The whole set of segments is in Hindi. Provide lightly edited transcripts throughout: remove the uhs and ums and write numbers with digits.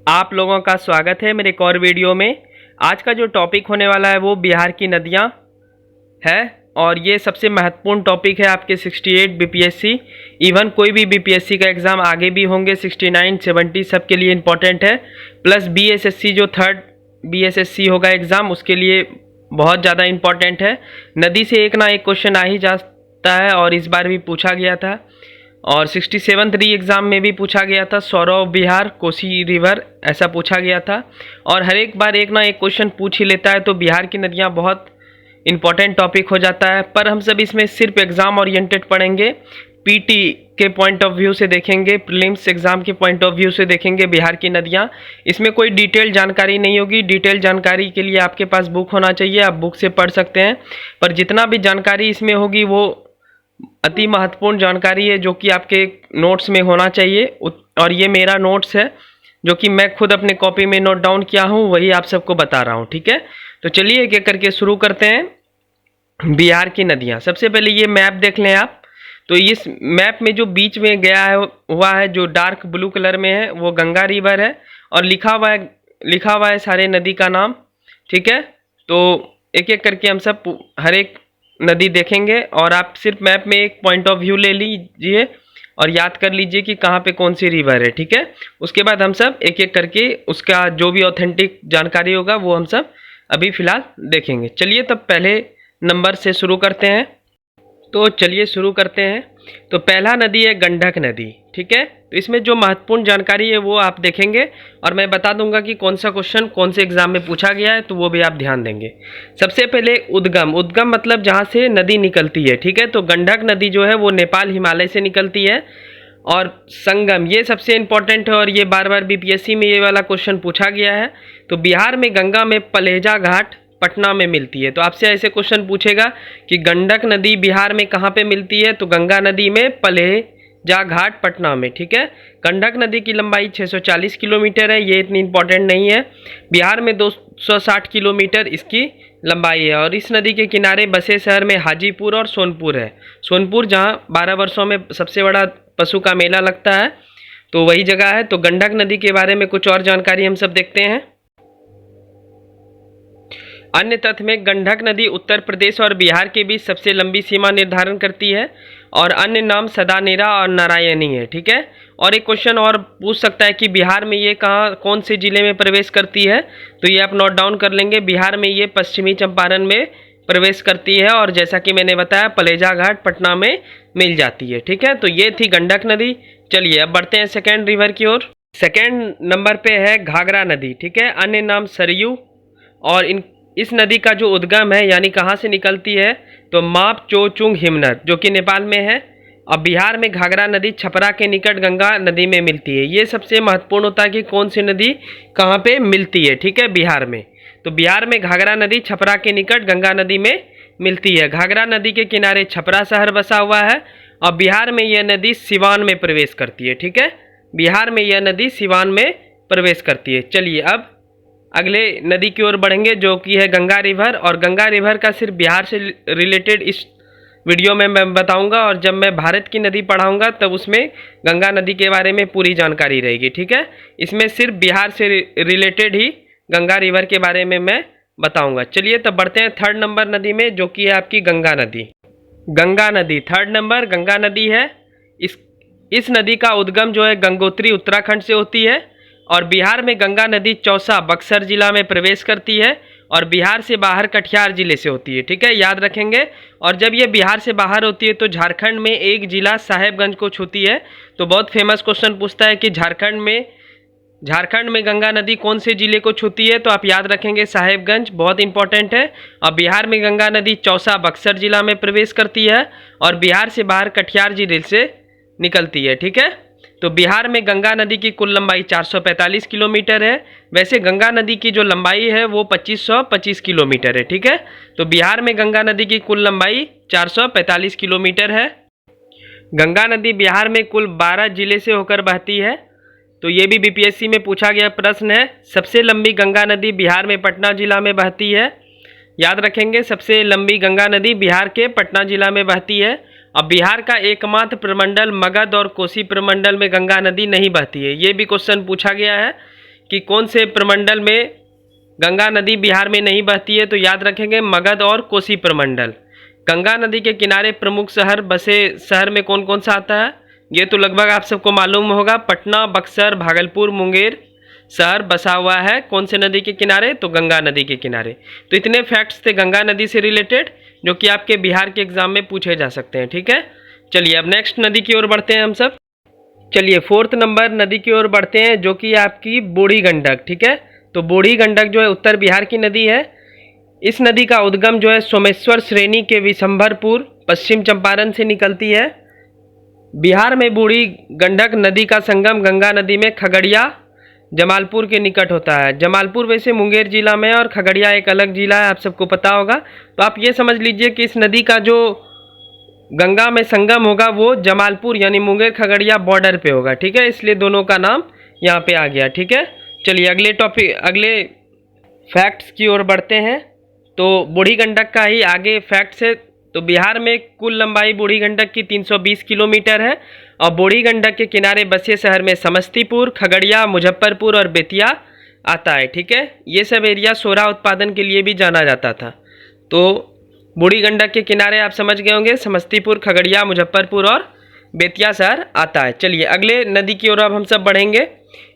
आप लोगों का स्वागत है मेरे एक और वीडियो में। आज का जो टॉपिक होने वाला है वो बिहार की नदियाँ है और ये सबसे महत्वपूर्ण टॉपिक है आपके 68 बीपीएससी। इवन कोई भी बीपीएससी का एग्ज़ाम आगे भी होंगे 69 70 सबके लिए इम्पोर्टेंट है। प्लस बीएसएससी जो थर्ड बीएसएससी होगा एग्ज़ाम उसके लिए बहुत ज़्यादा इम्पोर्टेंट है। नदी से एक ना एक क्वेश्चन आ ही जाता है और इस बार भी पूछा गया था और 67th री एग्ज़ाम में भी पूछा गया था। सौरव बिहार कोसी रिवर ऐसा पूछा गया था और हर एक बार एक ना एक क्वेश्चन पूछ ही लेता है, तो बिहार की नदियाँ बहुत इम्पॉर्टेंट टॉपिक हो जाता है। पर हम सब इसमें सिर्फ एग्ज़ाम ओरिएंटेड पढ़ेंगे, पीटी के पॉइंट ऑफ व्यू से देखेंगे, प्रीलिम्स एग्ज़ाम के पॉइंट ऑफ व्यू से देखेंगे बिहार की नदियाँ। इसमें कोई डिटेल जानकारी नहीं होगी। डिटेल जानकारी के लिए आपके पास बुक होना चाहिए, आप बुक से पढ़ सकते हैं। पर जितना भी जानकारी इसमें होगी वो अति महत्वपूर्ण जानकारी है जो कि आपके नोट्स में होना चाहिए। और ये मेरा नोट्स है जो कि मैं खुद अपने कॉपी में नोट डाउन किया हूँ, वही आप सबको बता रहा हूँ। ठीक है, तो चलिए एक एक करके शुरू करते हैं। बिहार की नदियाँ, सबसे पहले ये मैप देख लें आप। तो इस मैप में जो बीच में गया है हुआ है जो डार्क ब्लू कलर में है वो गंगा रिवर है और लिखा हुआ है सारे नदी का नाम। ठीक है, तो एक एक करके हम सब हर एक नदी देखेंगे और आप सिर्फ मैप में एक पॉइंट ऑफ व्यू ले लीजिए और याद कर लीजिए कि कहाँ पे कौन सी रिवर है। ठीक है, उसके बाद हम सब एक एक करके उसका जो भी ऑथेंटिक जानकारी होगा वो हम सब अभी फ़िलहाल देखेंगे। चलिए तब पहले नंबर से शुरू करते हैं। तो चलिए शुरू करते हैं। तो पहला नदी है गंडक नदी। ठीक है, तो इसमें जो महत्वपूर्ण जानकारी है वो आप देखेंगे और मैं बता दूंगा कि कौन सा क्वेश्चन कौन से एग्जाम में पूछा गया है, तो वो भी आप ध्यान देंगे। सबसे पहले उद्गम मतलब जहाँ से नदी निकलती है। ठीक है, तो गंडक नदी जो है वो नेपाल हिमालय से निकलती है। और संगम ये सबसे इम्पोर्टेंट है और ये बार बार बीपीएससी में ये वाला क्वेश्चन पूछा गया है। तो बिहार में गंगा में पलेजा घाट पटना में मिलती है। तो आपसे ऐसे क्वेश्चन पूछेगा कि गंडक नदी बिहार में कहाँ पे मिलती है, तो गंगा नदी में पलेजा घाट पटना में। ठीक है, गंडक नदी की लंबाई 640 किलोमीटर है, ये इतनी इम्पोर्टेंट नहीं है। बिहार में 260 किलोमीटर इसकी लंबाई है और इस नदी के किनारे बसे शहर में हाजीपुर और सोनपुर है। सोनपुर जहाँ 12 वर्षों में सबसे बड़ा पशु का मेला लगता है, तो वही जगह है। तो गंडक नदी के बारे में कुछ और जानकारी हम सब देखते हैं। अन्य तथ्य में गंडक नदी उत्तर प्रदेश और बिहार के बीच सबसे लंबी सीमा निर्धारण करती है और अन्य नाम सदानेरा और नारायणी है। ठीक है, और एक क्वेश्चन और पूछ सकता है कि बिहार में ये कौन से जिले में प्रवेश करती है, तो ये आप नोट डाउन कर लेंगे। बिहार में ये पश्चिमी चंपारण में प्रवेश करती है और जैसा कि मैंने बताया पलेजा घाट पटना में मिल जाती है। ठीक है, तो ये थी गंडक नदी। चलिए अब बढ़ते हैं सेकेंड रिवर की ओर। सेकेंड नंबर पे है घाघरा नदी। ठीक है, अन्य नाम सरयू। और इस नदी का जो उद्गम है यानी कहाँ से निकलती है, तो माप चोचुंग हिमनद जो कि नेपाल में है। और बिहार में घाघरा नदी छपरा के निकट गंगा नदी में मिलती है। ये सबसे महत्वपूर्ण होता है कि कौन सी नदी कहाँ पे मिलती है। ठीक है, बिहार में, तो बिहार में घाघरा नदी छपरा के निकट गंगा नदी में मिलती है। घाघरा नदी के किनारे छपरा शहर बसा हुआ है और बिहार में यह नदी सिवान में प्रवेश करती है। ठीक है, बिहार में यह नदी सिवान में प्रवेश करती है। चलिए अब अगले नदी की ओर बढ़ेंगे जो कि है गंगा रिवर। और गंगा रिवर का सिर्फ बिहार से रिलेटेड इस वीडियो में मैं बताऊंगा और जब मैं भारत की नदी पढ़ाऊंगा तब उसमें गंगा नदी के बारे में पूरी जानकारी रहेगी। ठीक है, इसमें सिर्फ बिहार से रिलेटेड ही गंगा रिवर के बारे में मैं बताऊंगा। चलिए तब बढ़ते हैं थर्ड नंबर नदी में जो कि है आपकी गंगा नदी। गंगा नदी थर्ड नंबर गंगा नदी है। इस नदी का उद्गम जो है गंगोत्री उत्तराखंड से होती है और बिहार में गंगा नदी चौसा बक्सर जिला में प्रवेश करती है और बिहार से बाहर कटिहार जिले से होती है। ठीक है, याद रखेंगे। और जब ये बिहार से बाहर होती है तो झारखंड में एक जिला साहेबगंज को छूती है। तो बहुत फेमस क्वेश्चन पूछता है कि झारखंड में गंगा नदी कौन से जिले को छूती है, तो आप याद रखेंगे साहेबगंज, बहुत इंपॉर्टेंट है। और बिहार में गंगा नदी चौसा बक्सर जिला में प्रवेश करती है और बिहार से बाहर कटिहार जिले से निकलती है। ठीक है, तो बिहार में गंगा नदी की कुल लंबाई 445 किलोमीटर है। वैसे गंगा नदी की जो लंबाई है वो 2525 किलोमीटर है। ठीक है, तो बिहार में गंगा नदी की कुल लंबाई 445 किलोमीटर है। गंगा नदी बिहार में कुल 12 जिले से होकर बहती है। तो ये भी बीपीएससी में पूछा गया प्रश्न है। सबसे लंबी गंगा नदी बिहार में पटना जिला में बहती है। याद रखेंगे, सबसे लंबी गंगा नदी बिहार के पटना जिला में बहती है। अब बिहार का एकमात्र प्रमंडल मगध और कोसी प्रमंडल में गंगा नदी नहीं बहती है। ये भी क्वेश्चन पूछा गया है कि कौन से प्रमंडल में गंगा नदी बिहार में नहीं बहती है, तो याद रखेंगे मगध और कोसी प्रमंडल। गंगा नदी के किनारे प्रमुख शहर बसे शहर में कौन कौन सा आता है, ये तो लगभग आप सबको मालूम होगा। पटना, बक्सर, भागलपुर, मुंगेर शहर बसा हुआ है कौन से नदी के किनारे, तो गंगा नदी के किनारे। तो इतने फैक्ट्स थे गंगा नदी से रिलेटेड जो कि आपके बिहार के एग्जाम में पूछे जा सकते हैं। ठीक है, चलिए अब नेक्स्ट नदी की ओर बढ़ते हैं हम सब। चलिए 4th नंबर नदी की ओर बढ़ते हैं जो कि आपकी बूढ़ी गंडक। ठीक है, तो बूढ़ी गंडक जो है उत्तर बिहार की नदी है। इस नदी का उद्गम जो है सोमेश्वर श्रेणी के विशंभरपुर पश्चिम चंपारण से निकलती है। बिहार में बूढ़ी गंडक नदी का संगम गंगा नदी में खगड़िया जमालपुर के निकट होता है। जमालपुर वैसे मुंगेर जिला में है और खगड़िया एक अलग जिला है, आप सबको पता होगा। तो आप ये समझ लीजिए कि इस नदी का जो गंगा में संगम होगा वो जमालपुर यानी मुंगेर खगड़िया बॉर्डर पे होगा। ठीक है, इसलिए दोनों का नाम यहाँ पे आ गया। ठीक है, चलिए अगले फैक्ट्स की ओर बढ़ते हैं। तो बूढ़ी गंडक का ही आगे फैक्ट्स है। तो बिहार में कुल लंबाई बूढ़ी गंडक की 320 किलोमीटर है और बूढ़ी गंडक के किनारे बसे शहर में समस्तीपुर, खगड़िया, मुजफ्फरपुर और बेतिया आता है। ठीक है, ये सब एरिया सोरा उत्पादन के लिए भी जाना जाता था। तो बूढ़ी गंडक के किनारे आप समझ गए होंगे समस्तीपुर, खगड़िया, मुजफ्फरपुर और बेतिया शहर आता है। चलिए अगले नदी की ओर अब हम सब बढ़ेंगे।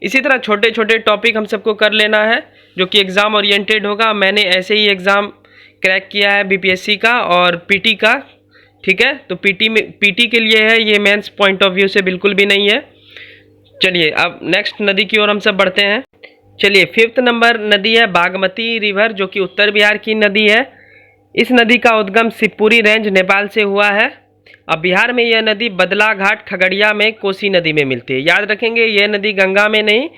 इसी तरह छोटे छोटे टॉपिक हम सबको कर लेना है जो कि एग्ज़ाम ओरिएंटेड होगा। मैंने ऐसे ही एग्ज़ाम क्रैक किया है बीपीएससी का और पीटी का। ठीक है, तो पीटी के लिए है, ये मेंस पॉइंट ऑफ व्यू से बिल्कुल भी नहीं है। चलिए अब नेक्स्ट नदी की ओर हम सब बढ़ते हैं। चलिए 5th नंबर नदी है बागमती रिवर जो कि उत्तर बिहार की नदी है। इस नदी का उद्गम शिवपुरी रेंज नेपाल से हुआ है। अब बिहार में यह नदी बदला घाट खगड़िया में कोसी नदी में मिलती है। याद रखेंगे यह नदी गंगा में नहीं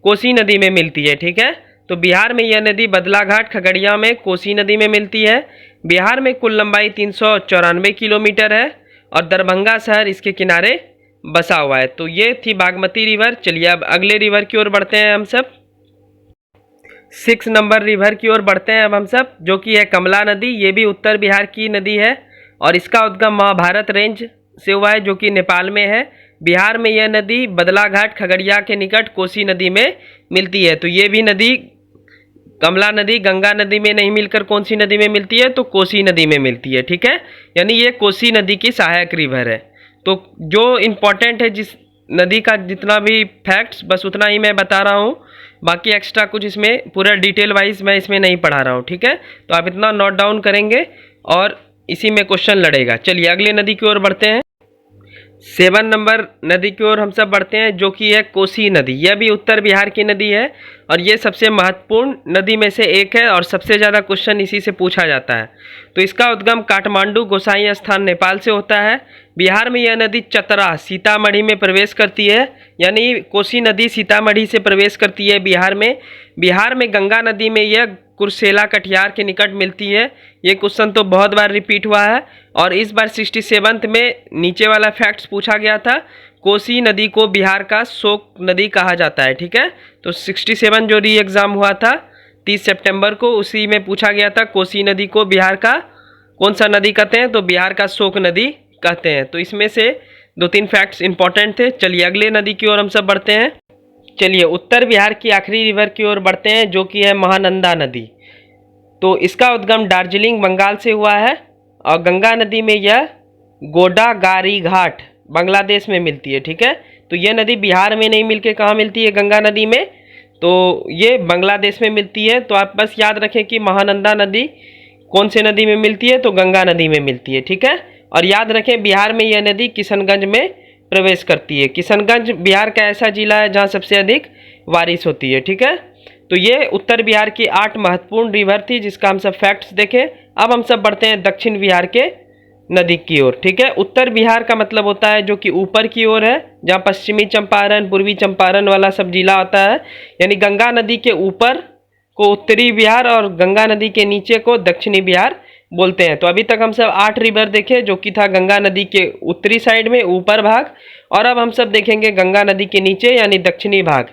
कोसी नदी में मिलती है। ठीक है, तो बिहार में यह नदी बदला घाट खगड़िया में कोसी नदी में मिलती है। बिहार में कुल लंबाई 394 किलोमीटर है और दरभंगा शहर इसके किनारे बसा हुआ है। तो ये थी बागमती रिवर। चलिए अब अगले रिवर की ओर बढ़ते हैं हम सब। 6 नंबर रिवर की ओर बढ़ते हैं अब हम सब जो कि है कमला नदी। ये भी उत्तर बिहार की नदी है और इसका उद्गम महाभारत रेंज से हुआ है जो कि नेपाल में है। बिहार में यह नदी बदला घाट खगड़िया के निकट कोसी नदी में मिलती है। तो ये भी नदी कमला नदी गंगा नदी में नहीं मिलकर कौन सी नदी में मिलती है, तो कोसी नदी में मिलती है। ठीक है, यानी ये कोसी नदी की सहायक रिवर है। तो जो इम्पोर्टेंट है जिस नदी का जितना भी फैक्ट्स बस उतना ही मैं बता रहा हूँ, बाकी एक्स्ट्रा कुछ इसमें पूरा डिटेल वाइज मैं इसमें नहीं पढ़ा रहा हूँ। ठीक है, तो आप इतना नोट डाउन करेंगे और इसी में क्वेश्चन लड़ेगा। चलिए अगले नदी की ओर बढ़ते हैं। 7 नंबर नदी की ओर हम सब बढ़ते हैं जो कि है कोसी नदी। यह भी उत्तर बिहार की नदी है और ये सबसे महत्वपूर्ण नदी में से एक है और सबसे ज़्यादा क्वेश्चन इसी से पूछा जाता है। तो इसका उद्गम काठमांडू गोसाई स्थान नेपाल से होता है। बिहार में यह नदी चतरा सीतामढ़ी में प्रवेश करती है, यानी कोसी नदी सीतामढ़ी से प्रवेश करती है बिहार में। बिहार में गंगा नदी में यह कुर्सेला कटिहार के निकट मिलती है। ये क्वेश्चन तो बहुत बार रिपीट हुआ है और इस बार 67th में नीचे वाला फैक्ट्स पूछा गया था। कोसी नदी को बिहार का शोक नदी कहा जाता है। ठीक है, तो 67 जो री एग्ज़ाम हुआ था 30 सितंबर को, उसी में पूछा गया था कोसी नदी को बिहार का कौन सा नदी कहते हैं, तो बिहार का शोक नदी कहते हैं। तो इसमें से 2-3 फैक्ट्स इंपॉर्टेंट थे। चलिए अगले नदी की ओर हम सब बढ़ते हैं। चलिए उत्तर बिहार की आखिरी रिवर की ओर बढ़ते हैं जो कि है महानंदा नदी। तो इसका उद्गम दार्जिलिंग बंगाल से हुआ है और गंगा नदी में यह गोडागारी घाट बांग्लादेश में मिलती है। ठीक है, तो यह नदी बिहार में नहीं मिलके कहाँ मिलती है, गंगा नदी में, तो ये बांग्लादेश में मिलती है। तो आप बस याद रखें कि महानंदा नदी कौन से नदी में मिलती है, तो गंगा नदी में मिलती है। ठीक है, और याद रखें बिहार में यह नदी किशनगंज में प्रवेश करती है। किशनगंज बिहार का ऐसा जिला है जहाँ सबसे अधिक बारिश होती है। ठीक है, तो ये उत्तर बिहार की 8 महत्वपूर्ण रिवर थी जिसका हम सब फैक्ट्स देखें। अब हम सब बढ़ते हैं दक्षिण बिहार के नदी की ओर। ठीक है, उत्तर बिहार का मतलब होता है जो कि ऊपर की ओर है, जहाँ पश्चिमी चंपारण पूर्वी चंपारण वाला सब जिला आता है। यानी गंगा नदी के ऊपर को उत्तरी बिहार और गंगा नदी के नीचे को दक्षिणी बिहार बोलते हैं। तो अभी तक हम सब 8 रिवर देखे जो कि था गंगा नदी के उत्तरी साइड में ऊपर भाग, और अब हम सब देखेंगे गंगा नदी के नीचे यानी दक्षिणी भाग।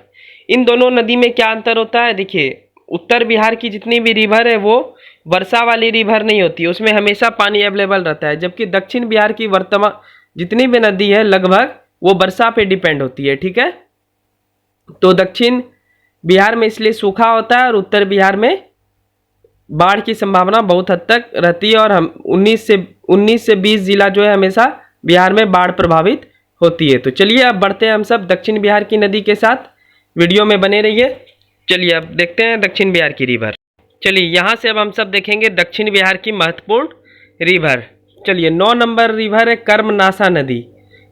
इन दोनों नदी में क्या अंतर होता है, देखिए उत्तर बिहार की जितनी भी रिवर है वो वर्षा वाली रिवर नहीं होती, उसमें हमेशा पानी अवेलेबल रहता है। जबकि दक्षिण बिहार की वर्तमान जितनी भी नदी है लगभग वो वर्षा पे डिपेंड होती है। ठीक है, तो दक्षिण बिहार में इसलिए सूखा होता है और उत्तर बिहार में बाढ़ की संभावना बहुत हद तक रहती है, और हम 19 से 20 जिला जो है हमेशा बिहार में बाढ़ प्रभावित होती है। तो चलिए अब बढ़ते हैं हम सब दक्षिण बिहार की नदी के साथ, वीडियो में बने रहिए। चलिए अब देखते हैं दक्षिण बिहार की रिवर। चलिए यहाँ से अब हम सब देखेंगे दक्षिण बिहार की महत्वपूर्ण रिवर। चलिए 9 नंबर रिवर है कर्मनाशा नदी।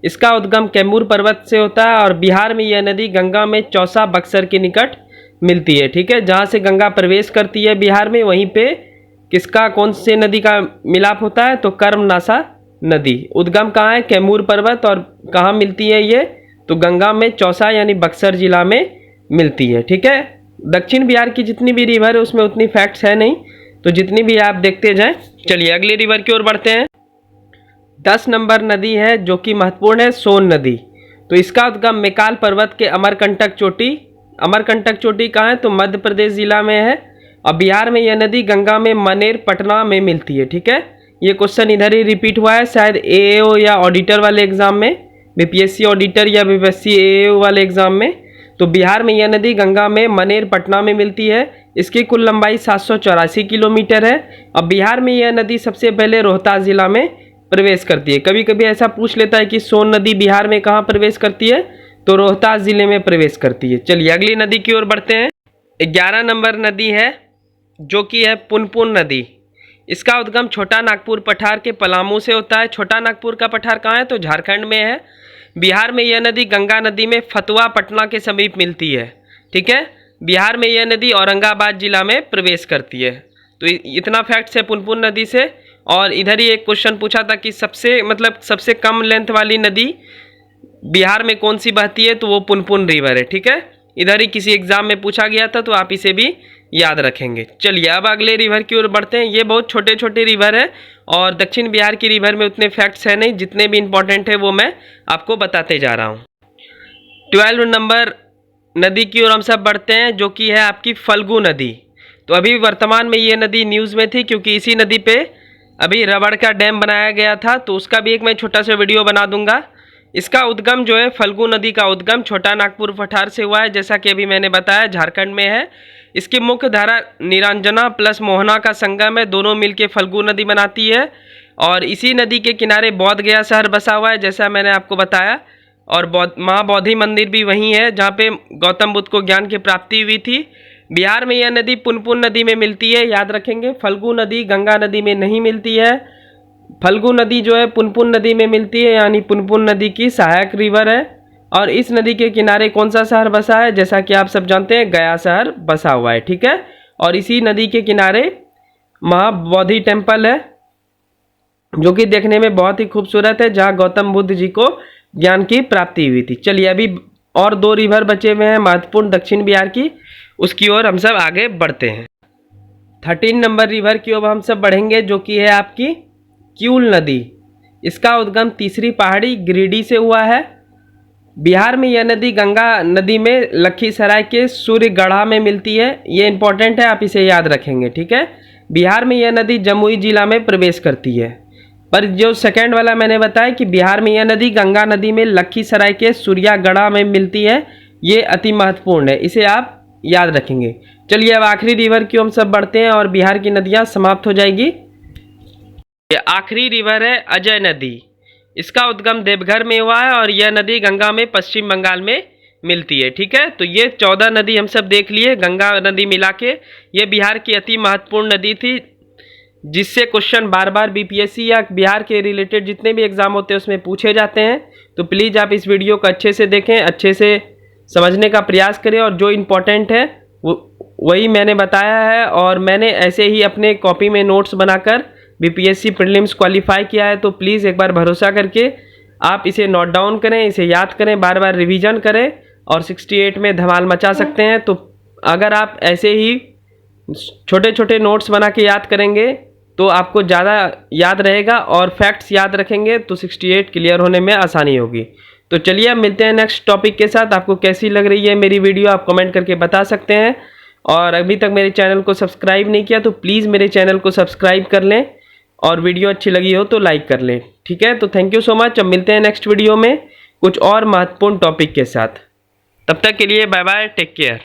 इसका उद्गम कैमूर पर्वत से होता है और बिहार में यह नदी गंगा में चौसा बक्सर के निकट मिलती है। ठीक है, जहाँ से गंगा प्रवेश करती है बिहार में, वहीं पे किसका कौन से नदी का मिलाप होता है, तो कर्मनाशा नदी। उद्गम कहाँ है, कैमूर पर्वत, और कहाँ मिलती है ये, तो गंगा में चौसा यानी बक्सर जिला में मिलती है। ठीक है, दक्षिण बिहार की जितनी भी रिवर है उसमें उतनी फैक्ट्स है नहीं, तो जितनी भी आप देखते जाएं। चलिए अगले रिवर की ओर बढ़ते हैं। 10 नंबर नदी है जो कि महत्वपूर्ण है, सोन नदी। तो इसका उद्गम मेकाल पर्वत के अमरकंटक चोटी कहाँ है, तो मध्य प्रदेश जिला में है, और बिहार में यह नदी गंगा में मनेर पटना में मिलती है। ठीक है, ये क्वेश्चन इधर ही रिपीट हुआ है शायद एएओ या ऑडिटर वाले एग्जाम में, बीपीएससी ऑडिटर या बीपीएससी एएओ वाले एग्जाम में। तो बिहार में यह नदी गंगा में मनेर पटना में मिलती है। इसकी कुल लंबाई 784 किलोमीटर है, और बिहार में यह नदी सबसे पहले रोहतास जिला में प्रवेश करती है। कभी कभी ऐसा पूछ लेता है कि सोन नदी बिहार में कहाँ प्रवेश करती है, तो रोहतास जिले में प्रवेश करती है। चलिए अगली नदी की ओर बढ़ते हैं। 11 नंबर नदी है जो कि है पुनपुन नदी। इसका उद्गम छोटा नागपुर पठार के पलामू से होता है। छोटा नागपुर का पठार कहाँ है, तो झारखंड में है। बिहार में यह नदी गंगा नदी में फतुआ पटना के समीप मिलती है। ठीक है, बिहार में यह नदी औरंगाबाद जिला में प्रवेश करती है। तो इतना फैक्ट्स है पुनपुन नदी से। और इधर ही एक क्वेश्चन पूछा था कि सबसे कम लेंथ वाली नदी बिहार में कौन सी बहती है, तो वो पुनपुन रिवर है। ठीक है, इधर ही किसी एग्जाम में पूछा गया था, तो आप इसे भी याद रखेंगे। चलिए अब अगले रिवर की ओर बढ़ते हैं। ये बहुत छोटे छोटे रिवर है, और दक्षिण बिहार की रिवर में उतने फैक्ट्स है नहीं, जितने भी इंपॉर्टेंट है वो मैं आपको बताते जा रहा हूँ। 12 नंबर नदी की ओर हम सब बढ़ते हैं, जो कि है आपकी फल्गु नदी। तो अभी वर्तमान में ये नदी न्यूज़ में थी, क्योंकि इसी नदी पे अभी रबड़ का डैम बनाया गया था, तो उसका भी एक मैं छोटा सा वीडियो बना दूंगा। इसका उद्गम जो है फल्गु नदी का उद्गम छोटा नागपुर पठार से हुआ है, जैसा कि अभी मैंने बताया झारखंड में है। इसकी मुख्य धारा निरंजना प्लस मोहना का संगम है, दोनों मिलके फल्गु नदी बनाती है। और इसी नदी के किनारे बोध गया शहर बसा हुआ है, जैसा मैंने आपको बताया। और महाबोधि मंदिर भी वहीं है, जहाँ पे गौतम बुद्ध को ज्ञान की प्राप्ति हुई थी। बिहार में यह नदी पुनपुन नदी में मिलती है, याद रखेंगे। फल्गु नदी गंगा नदी में नहीं मिलती है। फल्गु नदी जो है पुनपुन नदी में मिलती है, यानी पुनपुन नदी की सहायक रिवर है। और इस नदी के किनारे कौन सा शहर बसा है, जैसा कि आप सब जानते हैं गया शहर बसा हुआ है। ठीक है, और इसी नदी के किनारे महाबोधि टेम्पल है, जो कि देखने में बहुत ही खूबसूरत है, जहाँ गौतम बुद्ध जी को ज्ञान की प्राप्ति हुई थी। चलिए अभी और 2 रिवर बचे हुए हैं महत्वपूर्ण दक्षिण बिहार की, उसकी ओर हम सब आगे बढ़ते हैं। 13 नंबर रिवर की ओर हम सब बढ़ेंगे, जो कि है आपकी क्यूल नदी। इसका उद्गम तीसरी पहाड़ी गिरिडीह से हुआ है। बिहार में यह नदी गंगा नदी में लखीसराय के सूर्यगढ़ा में मिलती है। ये इंपॉर्टेंट है, आप इसे याद रखेंगे। ठीक है, बिहार में यह नदी जमुई जिला में प्रवेश करती है। पर जो सेकंड वाला मैंने बताया कि बिहार में यह नदी गंगा नदी में लखीसराय के सूर्यगढ़ा में मिलती है, ये अति महत्वपूर्ण है, इसे आप याद रखेंगे। चलिए अब आखिरी रिवर की ओर हम सब बढ़ते हैं और बिहार की नदियाँ समाप्त हो जाएगी। ये आखिरी रिवर है अजय नदी। इसका उद्गम देवघर में हुआ है, और यह नदी गंगा में पश्चिम बंगाल में मिलती है। ठीक है, तो ये 14 नदी हम सब देख लिए, गंगा नदी मिला के। ये बिहार की अति महत्वपूर्ण नदी थी, जिससे क्वेश्चन बार बार बीपीएससी या बिहार के रिलेटेड जितने भी एग्जाम होते हैं उसमें पूछे जाते हैं। तो प्लीज़ आप इस वीडियो को अच्छे से देखें, अच्छे से समझने का प्रयास करें, और जो इम्पोर्टेंट है वही मैंने बताया है। और मैंने ऐसे ही अपने कॉपी में नोट्स बनाकर बीपीएससी प्रीलिम्स क्वालिफाई किया है, तो प्लीज़ एक बार भरोसा करके आप इसे नोट डाउन करें, इसे याद करें, बार बार रिवीजन करें, और 68 में धमाल मचा सकते हैं। तो अगर आप ऐसे ही छोटे छोटे नोट्स बना के याद करेंगे तो आपको ज़्यादा याद रहेगा, और फैक्ट्स याद रखेंगे तो 68 क्लियर होने में आसानी होगी। तो चलिए अब मिलते हैं नेक्स्ट टॉपिक के साथ। आपको कैसी लग रही है मेरी वीडियो, आप कमेंट करके बता सकते हैं। और अभी तक मेरे चैनल को सब्सक्राइब नहीं किया तो प्लीज़ मेरे चैनल को सब्सक्राइब कर लें, और वीडियो अच्छी लगी हो तो लाइक कर लें। ठीक है, तो थैंक यू सो मच। अब मिलते हैं नेक्स्ट वीडियो में कुछ और महत्वपूर्ण टॉपिक के साथ। तब तक के लिए बाय बाय, टेक केयर।